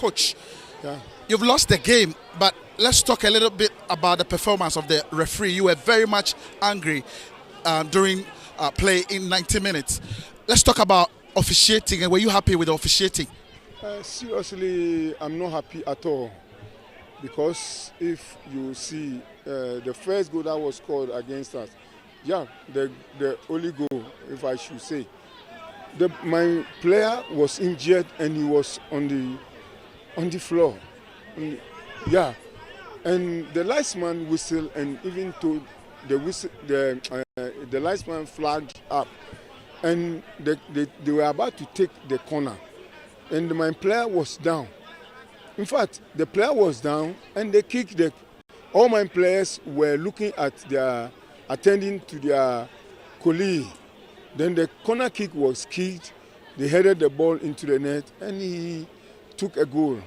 Coach, yeah. You've lost the game, but let's talk a little bit about the performance of the referee. You were very much angry during play in 90 minutes. Let's talk about officiating, and were you happy with the officiating? Seriously, I'm not happy at all, because if you see the first goal that was scored against us, yeah, the only goal, if I should say, my player was injured and he was on the floor. Yeah, and the linesman whistled and even told the linesman flagged up, and they were about to take the corner, and my player was down. In fact, the player was down and they kicked all my players were looking at attending to their colleague. Then the corner kick was kicked, they headed the ball into the net and he took a goal.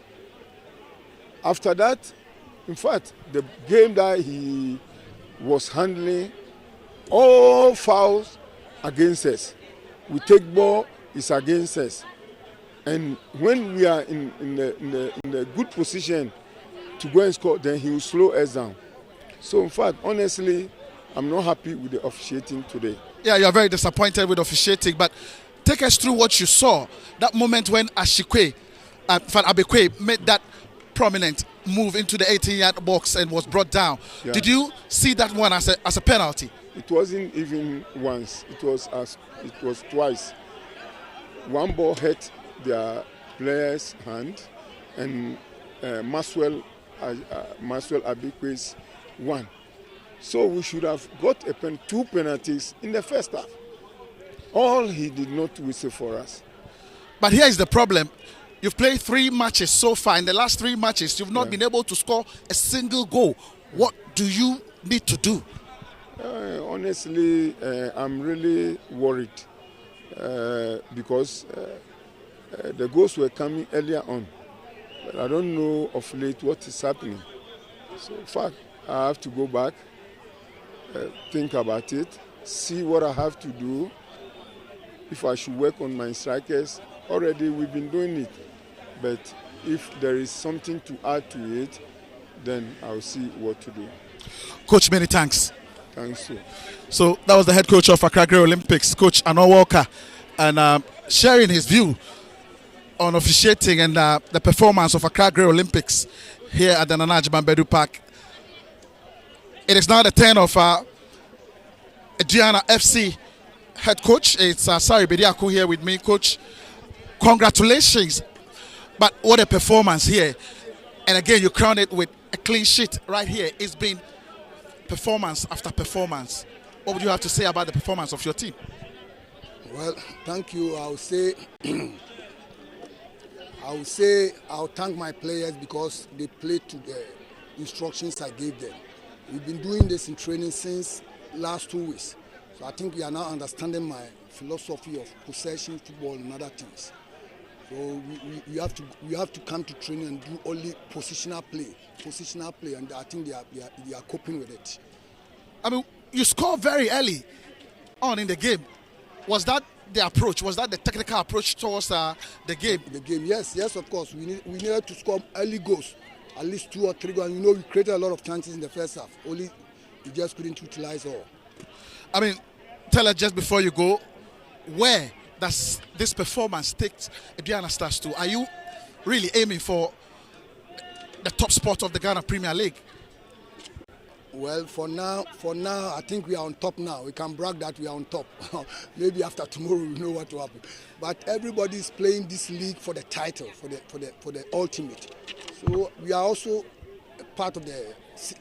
After that, in fact, the game that he was handling, all fouls against us. We take ball, it's against us. And when we are in the good position to go and score, then he will slow us down. So in fact, honestly, I'm not happy with the officiating today. Yeah, you're very disappointed with officiating, but take us through what you saw. That moment when Ashikwe, Van Abekwe made that prominent move into the 18-yard box and was brought down. Yeah. Did you see that one as a penalty? It wasn't even once. It was twice. One ball hit their player's hand, and Maxwell Abekwe's one. So we should have got two penalties in the first half. All he did not whistle for us. But here is the problem. You've played 3 matches so far. In the last 3 matches, you've not been able to score a single goal. What do you need to do? Honestly, I'm really worried because the goals were coming earlier on. But I don't know of late what is happening. So in fact, I have to go back, think about it, see what I have to do. If I should work on my strikers, already we've been doing it. But if there is something to add to it, then I'll see what to do. Coach, many thanks. Thanks you. So that was the head coach of Accra Olympics, Coach Aduana Walker, and sharing his view on officiating and the performance of Accra Olympics here at the Nana Agyemang Badu Park. It is now the turn of Adriana FC head coach. It's Sari Bediako here with me. Coach, congratulations. But what a performance here. And again, you crown it with a clean sheet right here. It's been performance after performance. What would you have to say about the performance of your team? Well, thank you. I'll thank my players because they played to the instructions I gave them. We've been doing this in training since last 2 weeks. So I think we are now understanding my philosophy of possession football and other things. So we have to come to training and do only positional play, and I think they are coping with it. I mean, you scored very early on in the game. Was that the approach? Was that the technical approach towards the game? The game, yes, of course. We needed to score early goals, at least 2 or 3 goals. And we created a lot of chances in the first half. Only we just couldn't utilize all. I mean, tell us just before you go, where does this performance take Aduana Stars to? Are you really aiming for the top spot of the Ghana Premier League? Well, for now, I think we are on top now. We can brag that we are on top. Maybe after tomorrow we know what will happen. But everybody is playing this league for the title, for the ultimate. So we are also part of the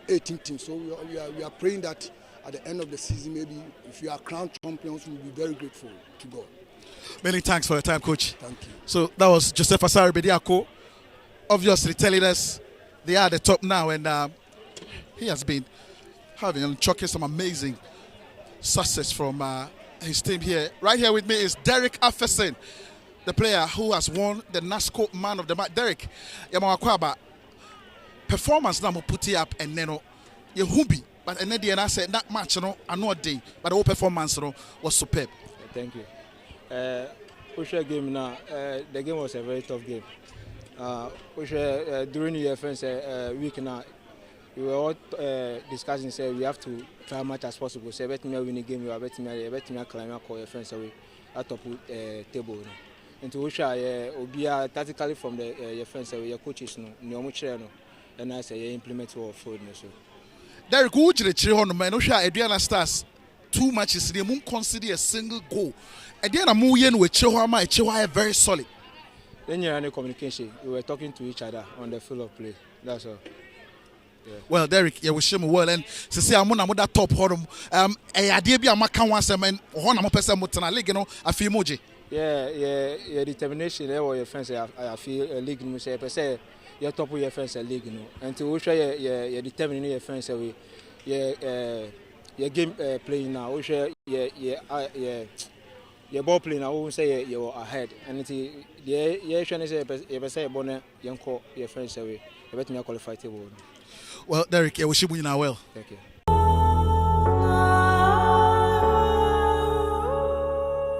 18 team. So we are praying that at the end of the season, maybe if we are crowned champions, we'll be very grateful to God. Many thanks for your time, Coach. Thank you. So that was Joseph Asari Bediako, obviously telling us they are at the top now, and he has been having and chucking some amazing success from his team here. Right here with me is Derek Afesin, the player who has won the NASCO Man of the Match. Derek, Yamawakwaba, performance now put it up and then you hubi, but and then I said that match, another day, but the whole performance was superb. Thank you. Game now, the game was a very tough game. Which during the friends week now, we were all discussing. Say we have to try as much as possible. Say bet me win the game. We are bet me climb up your friends away at top table. Into which I be tactically from the your friends away your coaches no much no, and I say implement our food so. Derek, who did the children man? Adriana Stars 2 matches. They won't consider a single goal. Adriana Muyen with Chihuahua very solid. Then you had communication. We were talking to each other on the field of play. That's all. Yeah. Well, Derek, you wish him well, and to say I'm on that top horn. I did be a macan once a man, one of my person mutana league, you know, a few emoji. Yeah, determination. There were your friends. I feel a league. You say, you're top of your friends a league, you know, and to show you determining your friends away. Your game playing now. Which your ball playing. I won't say you're ahead, and it's yeah, trying to say you say bonnet, young call your friends away. You better me qualify table. Well, Derek, I wish you well. Thank you.